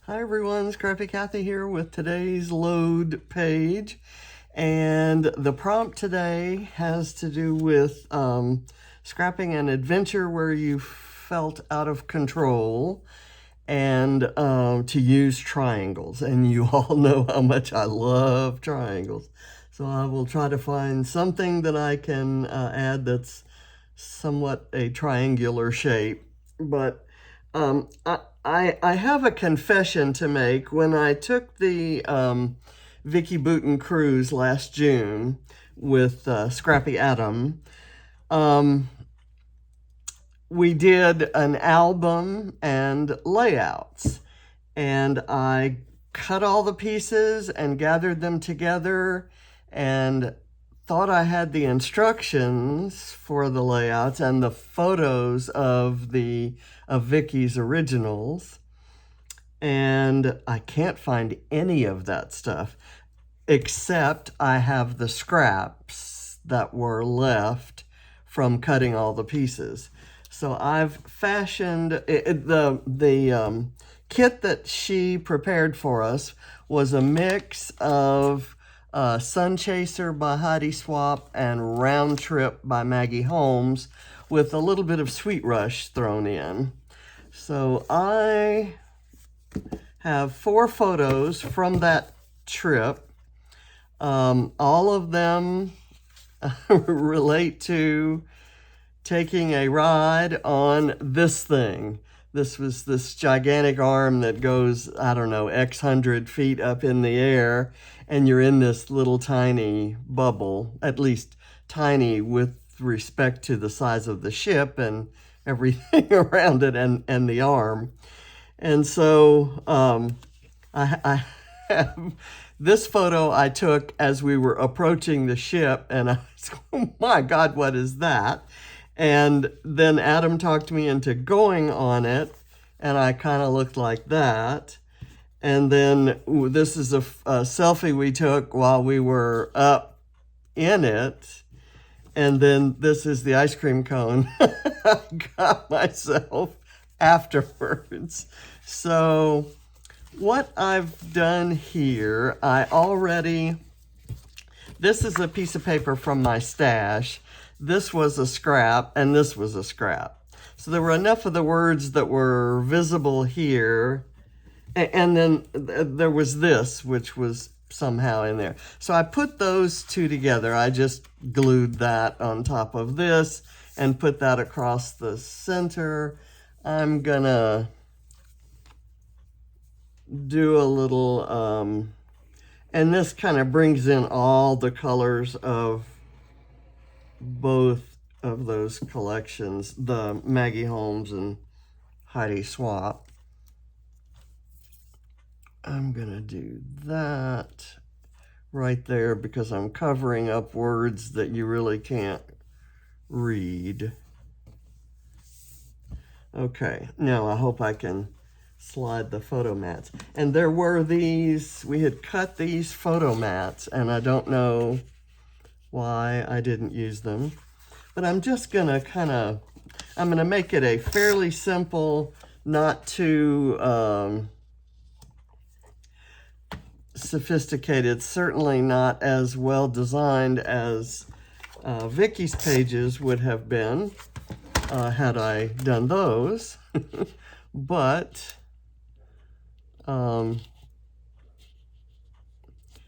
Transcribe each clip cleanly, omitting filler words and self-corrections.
Hi everyone, Scrappy Kathy here with today's load page. And the prompt today has to do with scrapping an adventure where you felt out of control and to use triangles. And you all know how much I love triangles. So I will try to find something that I can add that's somewhat a triangular shape. But I have a confession to make. When I took the Vicki Boutin Cruise last June with Scrappy Adam, we did an album and layouts. And I cut all the pieces and gathered them together and thought I had the instructions for the layouts and the photos of Vicki's originals, and I can't find any of that stuff except I have the scraps that were left from cutting all the pieces. So I've fashioned the kit that she prepared for us was a mix of Sun Chaser by Heidi Swapp and Round Trip by Maggie Holmes with a little bit of Sweet Rush thrown in. So I have 4 photos from that trip. All of them relate to taking a ride on this thing. This was this gigantic arm that goes, I don't know, X hundred feet up in the air, and you're in this little tiny bubble, at least tiny with respect to the size of the ship and everything around it and the arm. And so I have this photo I took as we were approaching the ship, and I was, oh my God, what is that? And then Adam talked me into going on it, and I kind of looked like that. And then this is a selfie we took while we were up in it. And then this is the ice cream cone I got myself afterwards. So what I've done here, this is a piece of paper from my stash. This was a scrap, and this was a scrap. So there were enough of the words that were visible here, and then there was this, which was somehow in there. So I put those two together. I just glued that on top of this and put that across the center. I'm gonna do a little, and this kind of brings in all the colors of both of those collections, the Maggie Holmes and Heidi Swapp. I'm gonna do that right there because I'm covering up words that you really can't read. Okay, now I hope I can slide the photo mats. And there were these, we had cut these photo mats, and I don't know why I didn't use them. But I'm just gonna I'm gonna make it a fairly simple, not too sophisticated, certainly not as well designed as Vicki's pages would have been had I done those. But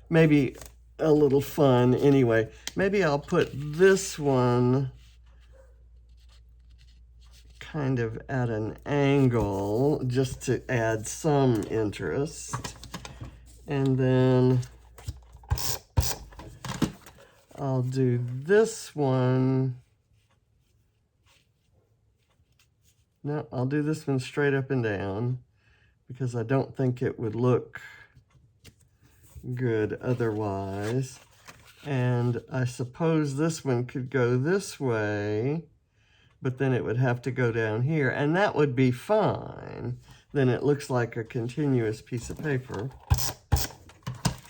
maybe a little fun anyway. Maybe I'll put this one kind of at an angle just to add some interest. And then I'll do this one. No, I'll do this one straight up and down because I don't think it would look good otherwise. And I suppose this one could go this way, but then it would have to go down here, and that would be fine. Then it looks like a continuous piece of paper.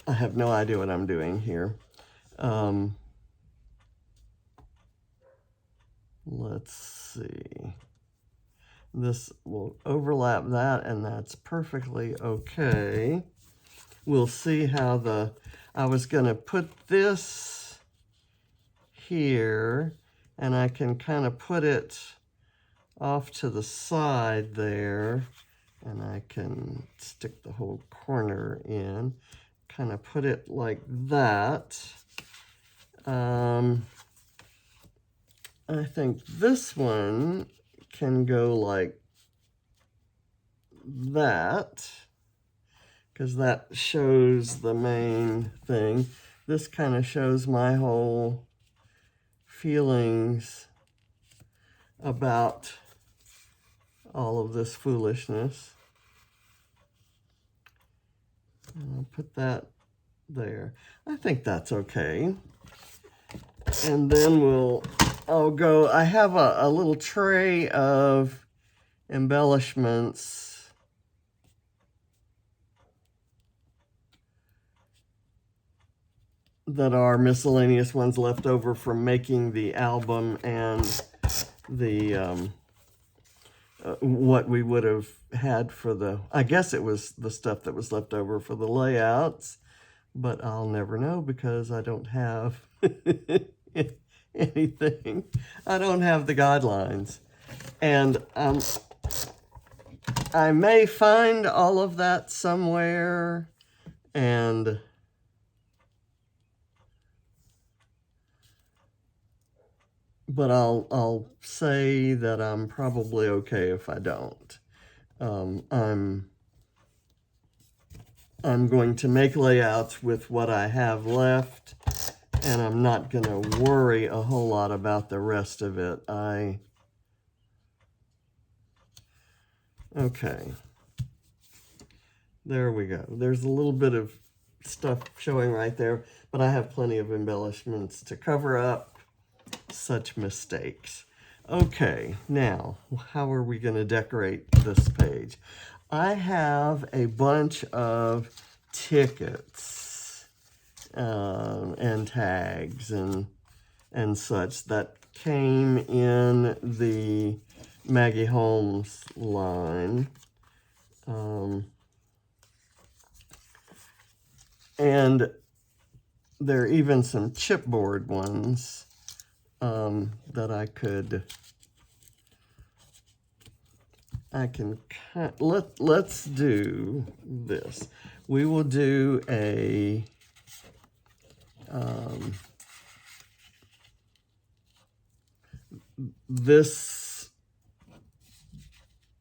I have no idea what I'm doing here. Let's see. This will overlap that, and that's perfectly okay. We'll see how I was going to put this here, and I can kind of put it off to the side there, and I can stick the whole corner in, kind of put it like that. I think this one can go like that, because that shows the main thing. This kind of shows my whole feelings about all of this foolishness. And I'll put that there. I think that's okay. And then I have a little tray of embellishments that are miscellaneous ones left over from making the album and the what we would have had for I guess it was the stuff that was left over for the layouts, but I'll never know because I don't have anything. I don't have the guidelines. And I may find all of that somewhere, but I'll say that I'm probably okay if I don't. I'm going to make layouts with what I have left, and I'm not going to worry a whole lot about the rest of it. Okay. There we go. There's a little bit of stuff showing right there, but I have plenty of embellishments to cover up such mistakes. Okay, now, how are we going to decorate this page? I have a bunch of tickets and tags and such that came in the Maggie Holmes line. And there are even some chipboard ones that let's do this. We will do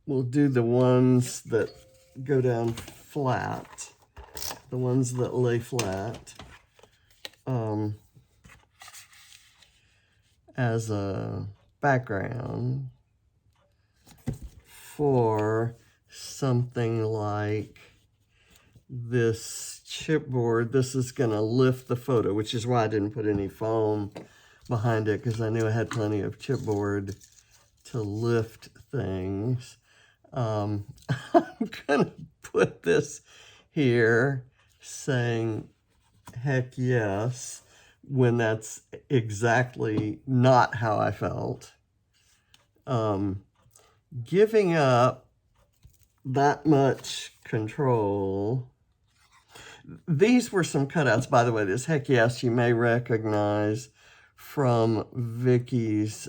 we'll do the ones that go down flat, the ones that lay flat, as a background for something like this chipboard. This is going to lift the photo, which is why I didn't put any foam behind it, because I knew I had plenty of chipboard to lift things. I'm going to put this here saying, heck yes, when that's exactly not how I felt. Giving up that much control. These were some cutouts, by the way. This heck yes you may recognize from Vicki's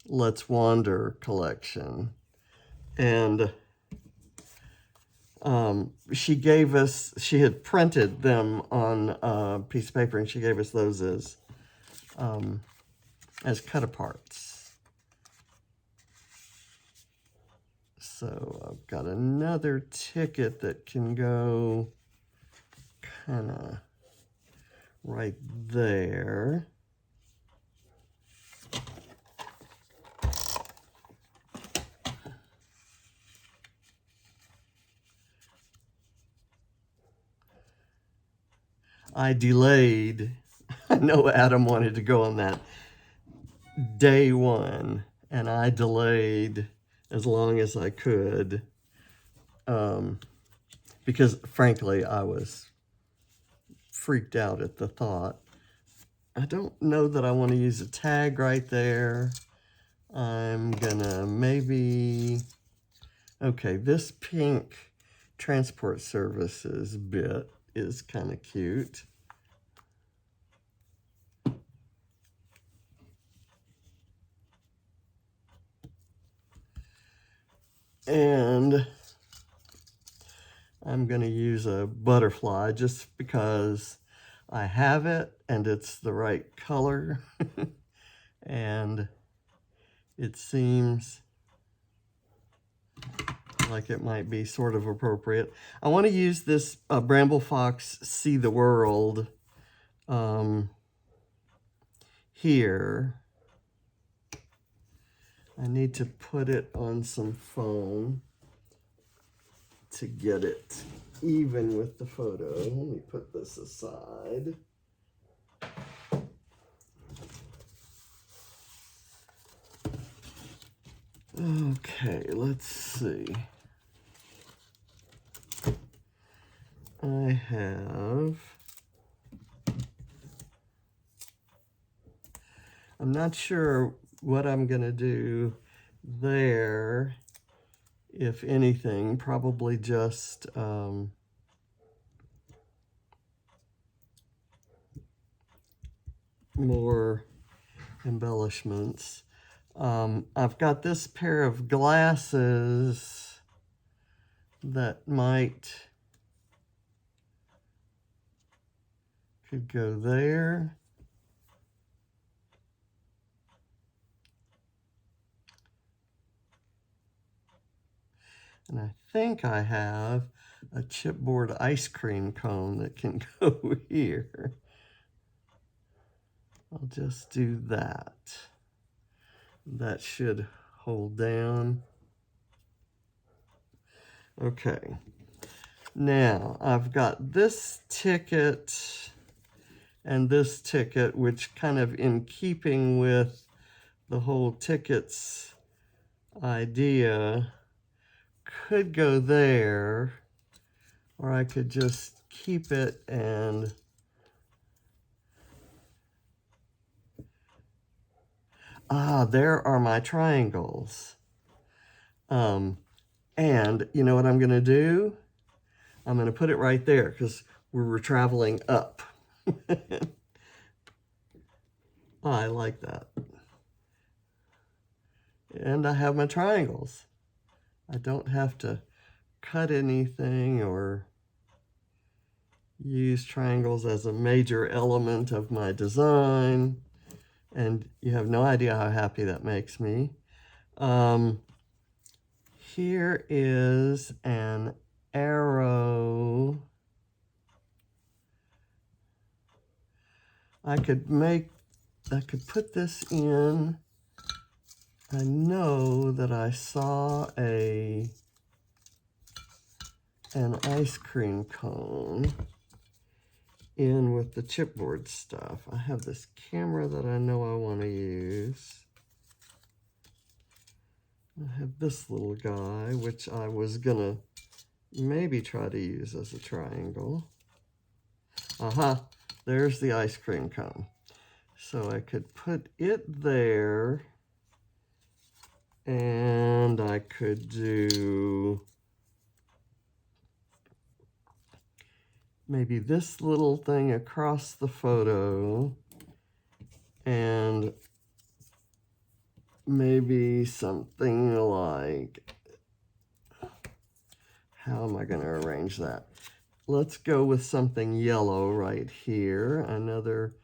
Let's Wander collection. And she had printed them on a piece of paper, and she gave us those as cut-aparts. So I've got another ticket that can go kind of right there. I delayed. I know Adam wanted to go on that day one, and I delayed as long as I could, because frankly, I was freaked out at the thought. I don't know that I want to use a tag right there. I'm gonna maybe, okay, this pink transport services bit is kind of cute. And I'm going to use a butterfly just because I have it and it's the right color. And it seems like it might be sort of appropriate. I want to use this Bramble Fox See the World here. I need to put it on some foam to get it even with the photo. Let me put this aside. Okay, let's see. I have, I'm not sure what I'm gonna do there, if anything, probably just more embellishments. I've got this pair of glasses that could go there. And I think I have a chipboard ice cream cone that can go here. I'll just do that. That should hold down. Okay. Now, I've got this ticket and this ticket, which kind of in keeping with the whole tickets idea, could go there, or I could just keep it and there are my triangles. And you know what I'm gonna do? I'm gonna put it right there because we were traveling up. I like that. And I have my triangles. I don't have to cut anything or use triangles as a major element of my design. And you have no idea how happy that makes me. Here is an arrow. I could put this in. I know that I saw an ice cream cone in with the chipboard stuff. I have this camera that I know I want to use. I have this little guy, which I was gonna maybe try to use as a triangle. There's the ice cream cone. So I could put it there, and I could do maybe this little thing across the photo, and maybe something like, how am I going to arrange that? Let's go with something yellow right here. Another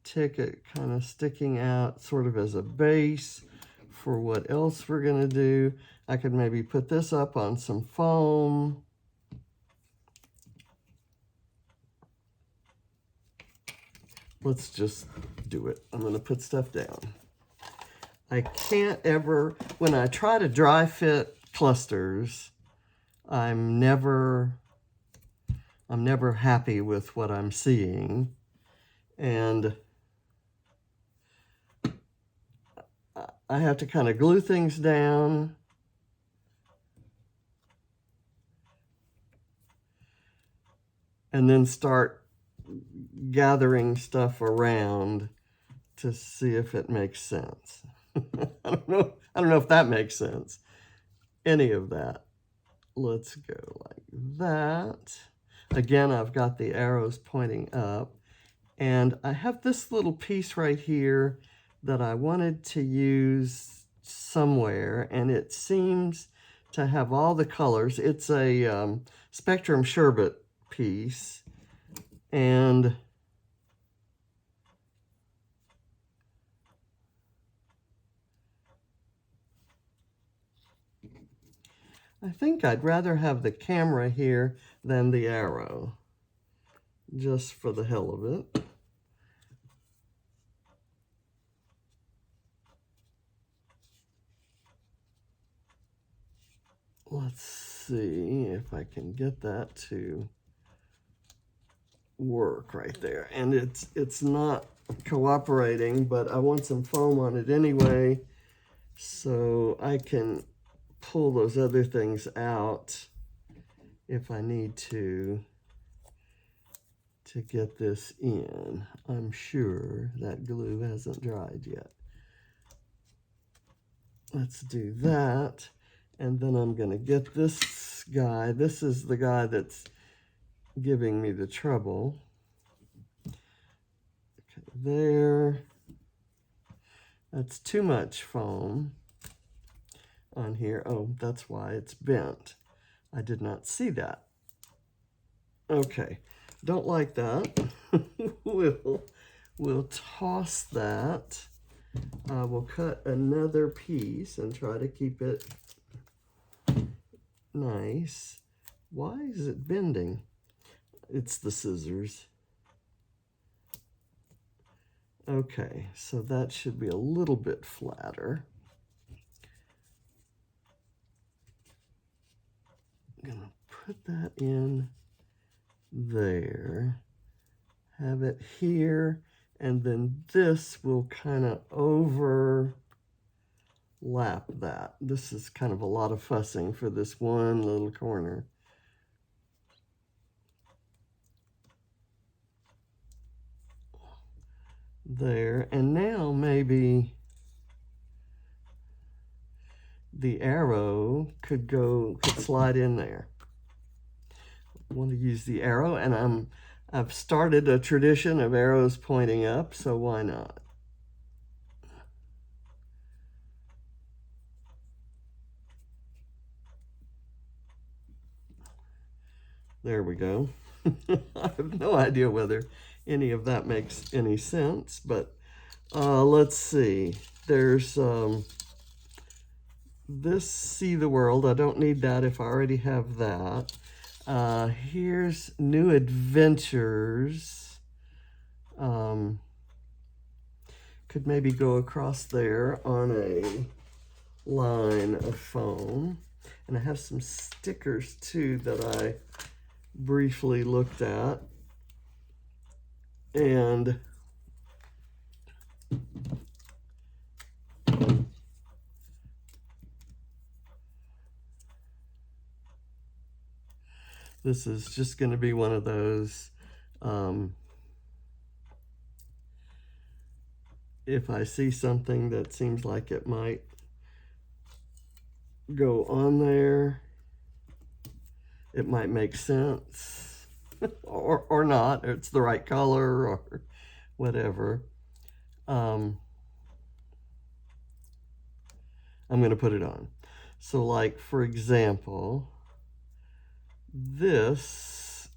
ticket kind of sticking out sort of as a base for what else we're going to do. I could maybe put this up on some foam. Let's just do it. I'm going to put stuff down. I can't ever, when I try to dry fit clusters, I'm never happy with what I'm seeing. And I have to kind of glue things down. And then start gathering stuff around to see if it makes sense. I don't know if that makes sense. Any of that. Let's go like that. Again, I've got the arrows pointing up. And I have this little piece right here that I wanted to use somewhere, and it seems to have all the colors. It's a Spectrum Sherbet piece, and I think I'd rather have the camera here than the arrow, just for the hell of it. Let's see if I can get that to work right there. And it's not cooperating, but I want some foam on it anyway, so I can pull those other things out if I need to get this in. I'm sure that glue hasn't dried yet. Let's do that. And then I'm going to get this guy. This is the guy that's giving me the trouble. Okay, there. That's too much foam on here. Oh, that's why it's bent. I did not see that. Okay, don't like that. We'll toss that. We'll cut another piece and try to keep it nice. Why is it bending? It's the scissors. Okay, so that should be a little bit flatter. I'm gonna put that in there, have it here, and then this will kind of overlap that. This is kind of a lot of fussing for this one little corner. There, and now maybe the arrow could slide in there. I want to use the arrow, and I've started a tradition of arrows pointing up, so why not? There we go. I have no idea whether any of that makes any sense, but let's see. There's this See the World. I don't need that if I already have that. Here's New Adventures. Could maybe go across there on a line of foam. And I have some stickers too that I briefly looked at. And this is just going to be one of those, if I see something that seems like it might go on there, it might make sense, or not, or it's the right color, or whatever. I'm going to put it on. So like, for example, this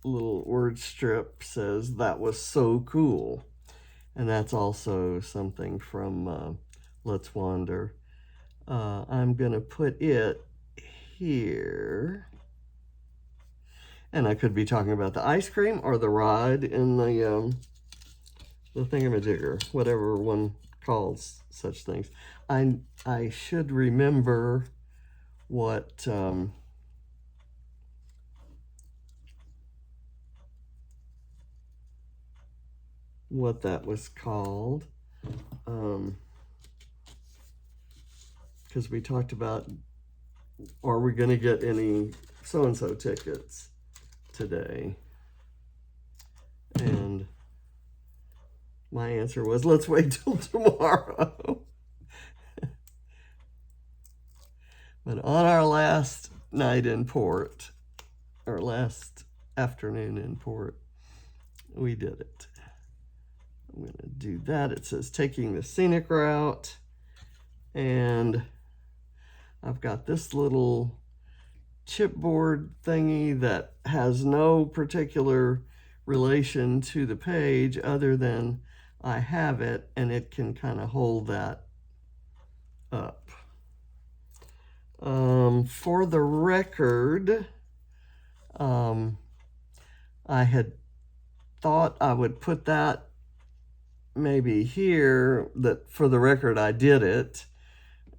little word strip says, "That was so cool." And that's also something from Let's Wander. I'm going to put it here. And I could be talking about the ice cream or the ride in the thingamajigger, whatever one calls such things. I should remember what that was called, because we talked about, are we going to get any so-and-so tickets today? And my answer was, let's wait till tomorrow. But on our last night in port, or last afternoon in port, we did it. I'm going to do that. It says taking the scenic route, and I've got this little chipboard thingy that has no particular relation to the page other than I have it, and it can kind of hold that up. For the record, I had thought I would put that maybe here, that for the record I did it,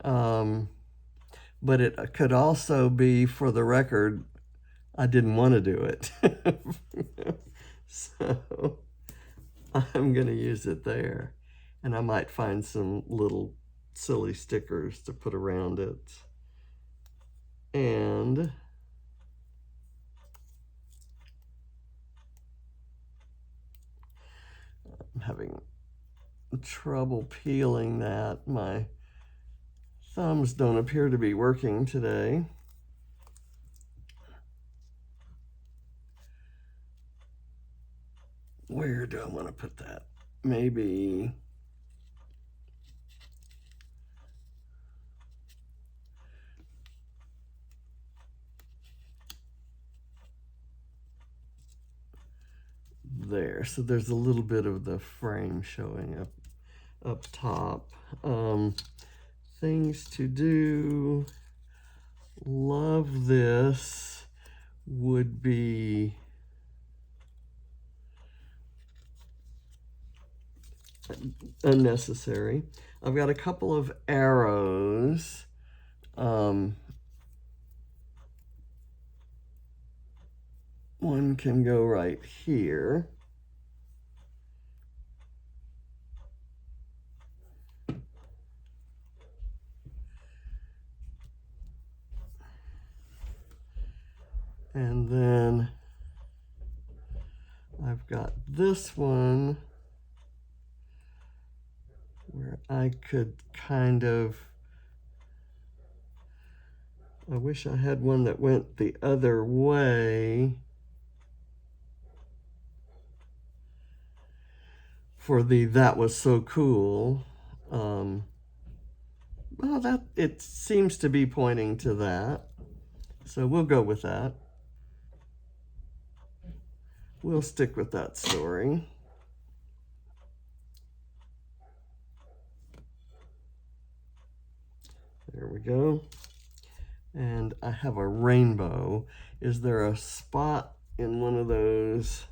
but it could also be for the record I didn't want to do it. So I'm going to use it there, and I might find some little silly stickers to put around it. And I'm having trouble peeling that. My thumbs don't appear to be working today. Where do I want to put that? Maybe there. So there's a little bit of the frame showing up top. Things to do. Love this would be unnecessary. I've got a couple of arrows. One can go right here. And then I've got this one where I could kind of, I wish I had one that went the other way for the "that was so cool." Well, that, it seems to be pointing to that, so we'll go with that. We'll stick with that story. There we go. And I have a rainbow. Is there a spot in one of those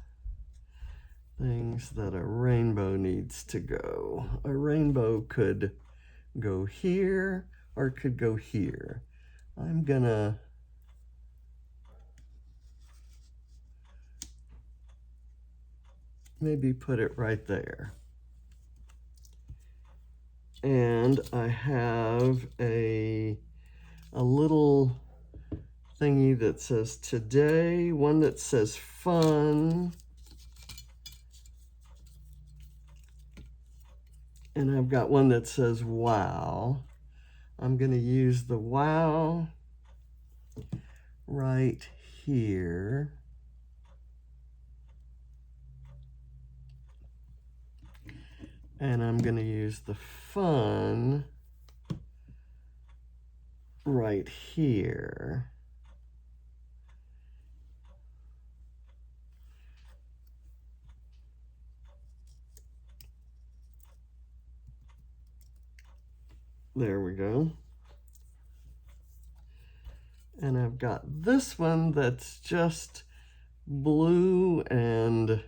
things that a rainbow needs to go? A rainbow could go here or it could go here. I'm gonna maybe put it right there. And I have a little thingy that says today, one that says fun, and I've got one that says wow. I'm going to use the wow right here. And I'm going to use the fun right here. There we go. And I've got this one that's just blue, and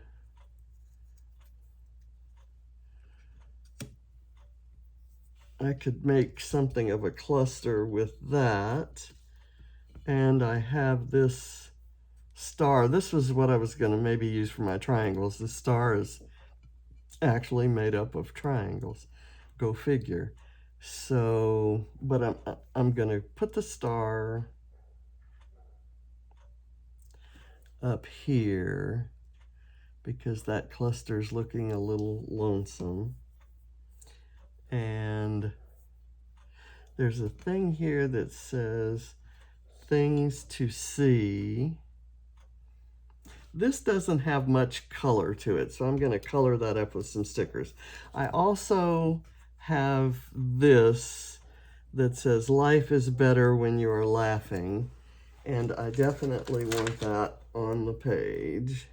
I could make something of a cluster with that. And I have this star. This was what I was going to maybe use for my triangles. The star is actually made up of triangles. Go figure. So, but I'm going to put the star up here because that cluster is looking a little lonesome. And there's a thing here that says things to see. This doesn't have much color to it, so I'm going to color that up with some stickers. I also have this that says life is better when you are laughing, and I definitely want that on the page.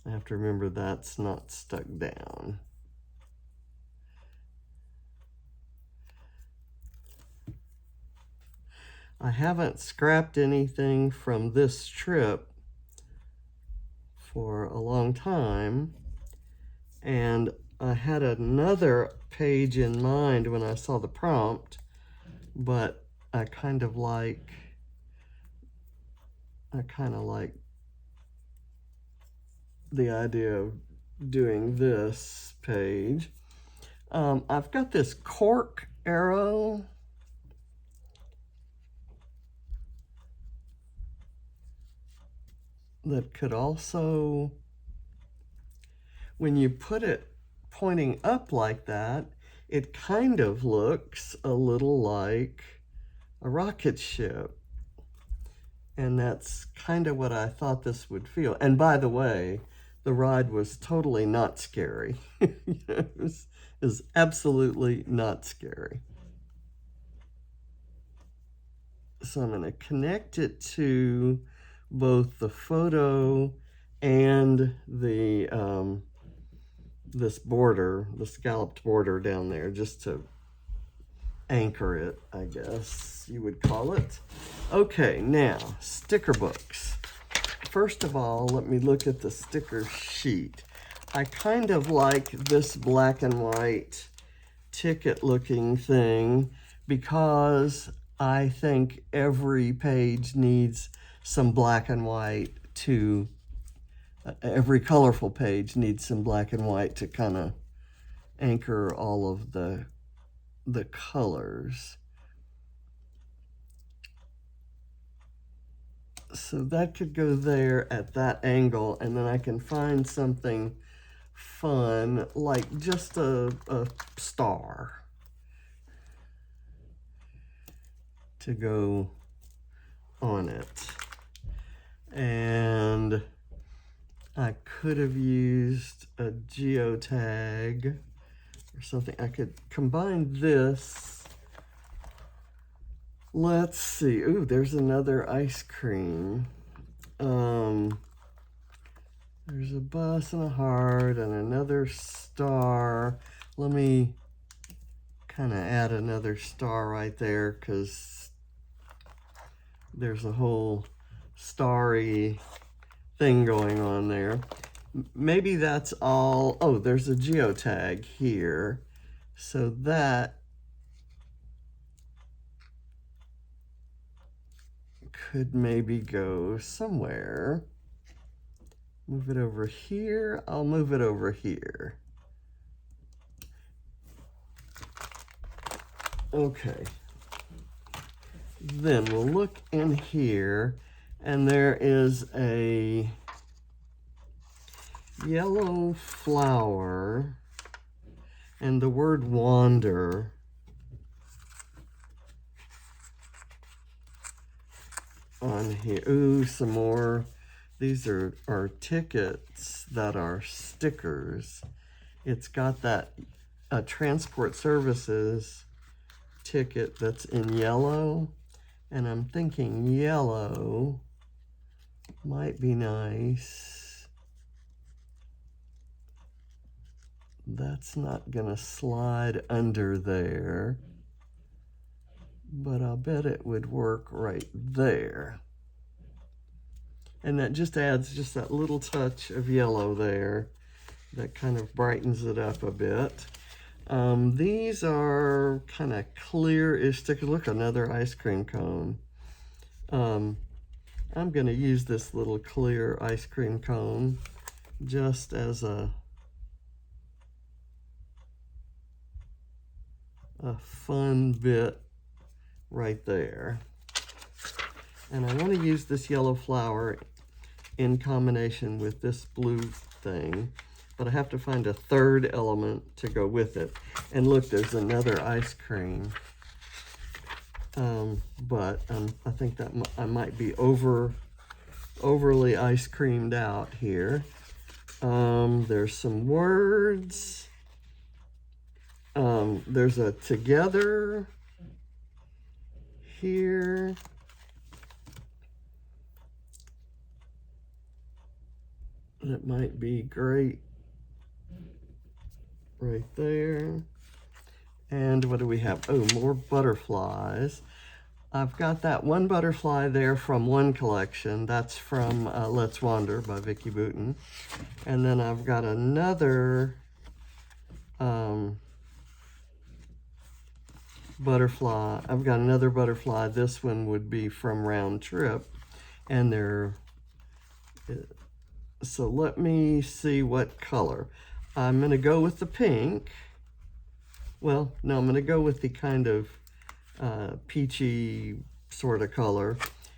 I have to remember that's not stuck down. I haven't scrapped anything from this trip for a long time, and I had another page in mind when I saw the prompt, but I kind of like the idea of doing this page. I've got this cork arrow that could also, when you put it pointing up like that, it kind of looks a little like a rocket ship. And that's kind of what I thought this would feel. And by the way, the ride was totally not scary. It was absolutely not scary. So I'm going to connect it to both the photo and the this border, the scalloped border down there, just to anchor it, I guess you would call it. Okay, now sticker books. First of all, let me look at the sticker sheet. I kind of like this black and white ticket looking thing because I think every page needs some black and white to, every colorful page needs some black and white to kind of anchor all of the colors. So that could go there at that angle, and then I can find something fun, like just a star to go on it. And I could have used a geotag or something. I could combine this. Let's see. Ooh, there's another ice cream. There's a bus and a heart and another star. Let me kind of add another star right there because there's a whole starry thing going on there. Maybe that's all. Oh, there's a geotag here. So that could maybe go somewhere. Move it over here. I'll move it over here. Okay. Then we'll look in here, and there is a yellow flower and the word wander. On here. Ooh, some more. These are tickets that are stickers. It's got that transport services ticket that's in yellow, and I'm thinking yellow might be nice. That's not gonna slide under there, but I'll bet it would work right there. And that just adds just that little touch of yellow there that kind of brightens it up a bit. These are kind of clear-ish stickers. Look, another ice cream cone. I'm going to use this little clear ice cream cone just as a fun bit right there. And I want to use this yellow flower in combination with this blue thing. but I have to find a third element to go with it. And look, there's another ice cream. But I think that I might be overly ice creamed out here. There's some words. There's a together here. That might be great right there. And what do we have? Oh, more butterflies. I've got that one butterfly there from one collection. That's from Let's Wander by Vicki Boutin. And then I've got another butterfly. I've got another butterfly. This one would be from Round Trip. And they're... So let me see what color. I'm going to go with the pink. Well, no, I'm going to go with the kind of peachy sort of color.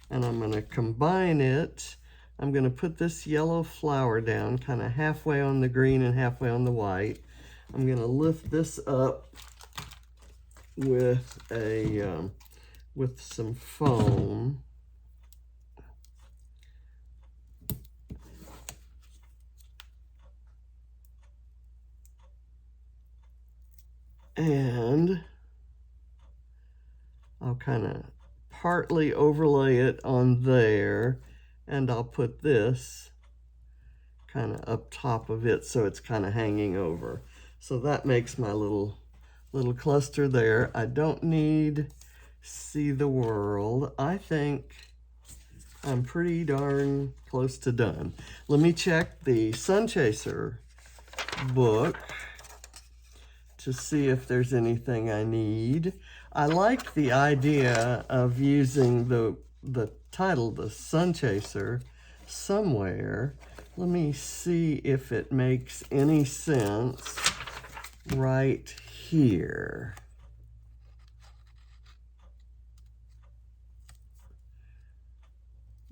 And I'm going to combine it. I'm going to put this yellow flower down kind of halfway on the green and halfway on the white. I'm going to lift this up with with some foam. And I'll kind of partly overlay it on there, and I'll put this kind of up top of it so it's kind of hanging over. So that makes my little cluster there. I don't need See the World. I think I'm pretty darn close to done. Let me check the Sun Chaser book to see if there's anything I need. I like the idea of using the title, The Sun Chaser, somewhere. Let me see if it makes any sense right here.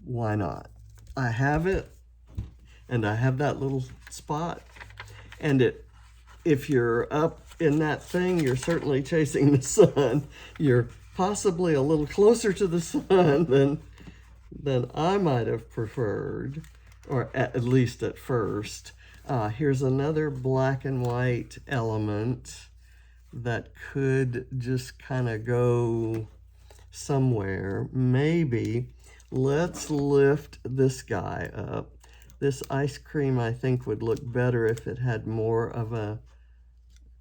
Why not? I have it, and I have that little spot, and if you're up in that thing, you're certainly chasing the sun. You're possibly a little closer to the sun than I might have preferred, or at least at first. Here's another black and white element that could just kind of go somewhere. Maybe let's lift this guy up. This ice cream, I think, would look better if it had more of a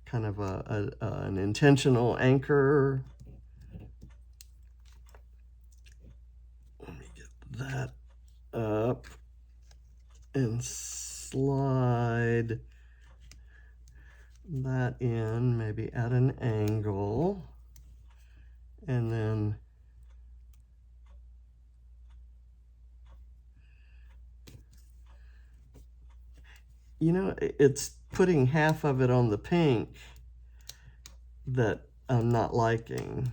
kind of an intentional anchor. Let me get that up and slide that in, maybe at an angle, and then you know, it's putting half of it on the pink that I'm not liking.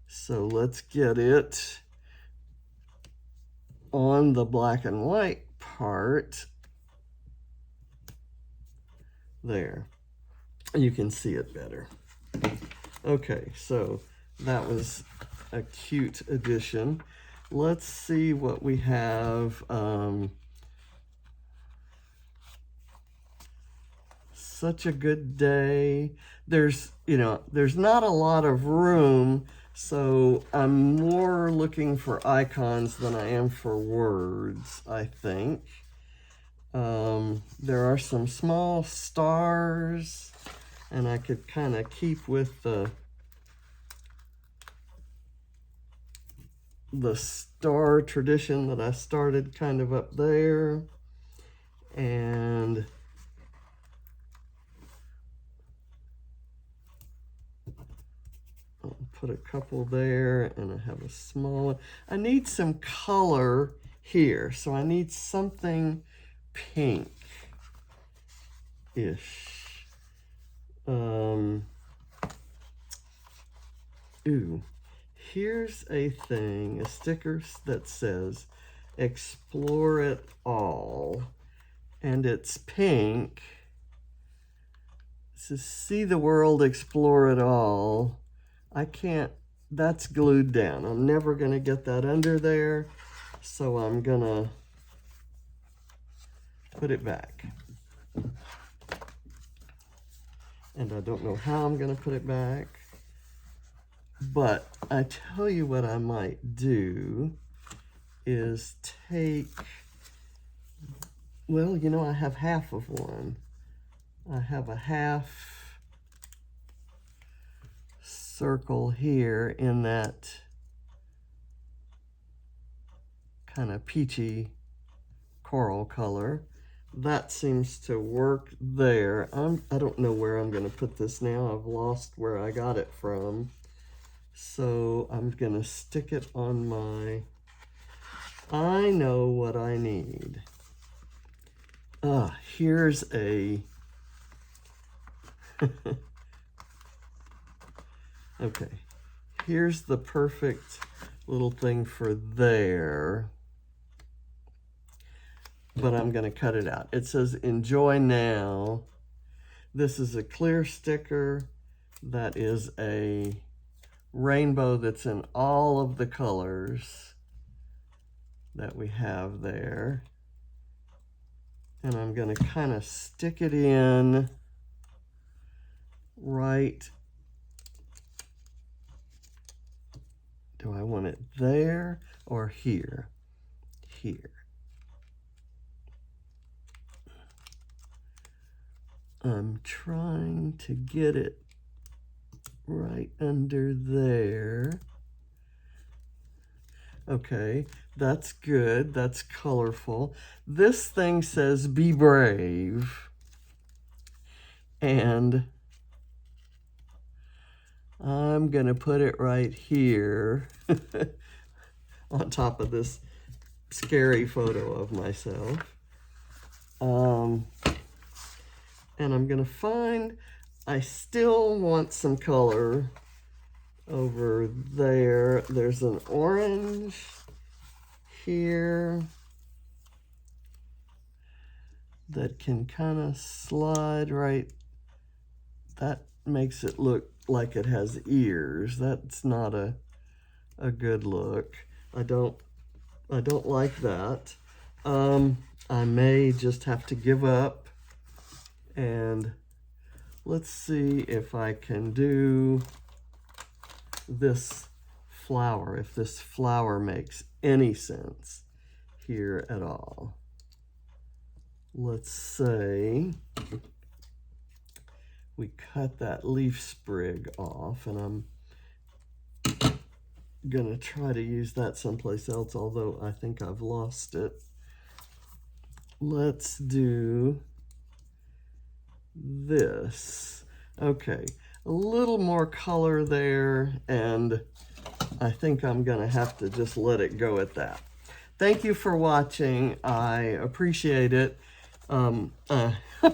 So let's get it on the black and white part. There. You can see it better. Okay, so that was a cute addition. Let's see what we have. Such a good day. There's not a lot of room, so I'm more looking for icons than I am for words, I think. There are some small stars, and I could kind of keep with the star tradition that I started kind of up there. And I'll put a couple there, and I have a small one. I need some color here, so I need something pink-ish. Ooh, here's a sticker that says, "Explore it all," and it's pink. to see the world, explore it all. I can't, that's glued down. I'm never gonna get that under there, so I'm gonna put it back. And I don't know how I'm gonna put it back, but I tell you what I might do is take, well, you know, I have half of one. I have a half circle here in that kind of peachy coral color. That seems to work there. I don't know where I'm going to put this now. I've lost where I got it from. So I'm going to stick it on my, I know what I need. Here's a, okay, here's the perfect little thing for there, but I'm going to cut it out. It says enjoy now. This is a clear sticker that is a rainbow that's in all of the colors that we have there. And I'm going to kind of stick it in right. Do I want it there or here? Here. I'm trying to get it right under there. Okay, that's good. That's colorful. This thing says be brave. And I'm going to put it right here on top of this scary photo of myself. And I'm going to find, I still want some color over there. There's an orange here that can kind of slide right. That makes it look like it has ears. That's not a good look. I don't like that. I may just have to give up, and let's see if I can do this flower, if this flower makes any sense here at all. Let's say we cut that leaf sprig off, and I'm gonna try to use that someplace else, although I think I've lost it. Let's do this. Okay, a little more color there, and I think I'm gonna have to just let it go at that. Thank you for watching. I appreciate it. I'm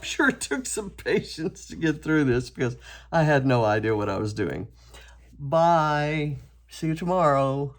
sure it took some patience to get through this because I had no idea what I was doing. Bye. See you tomorrow.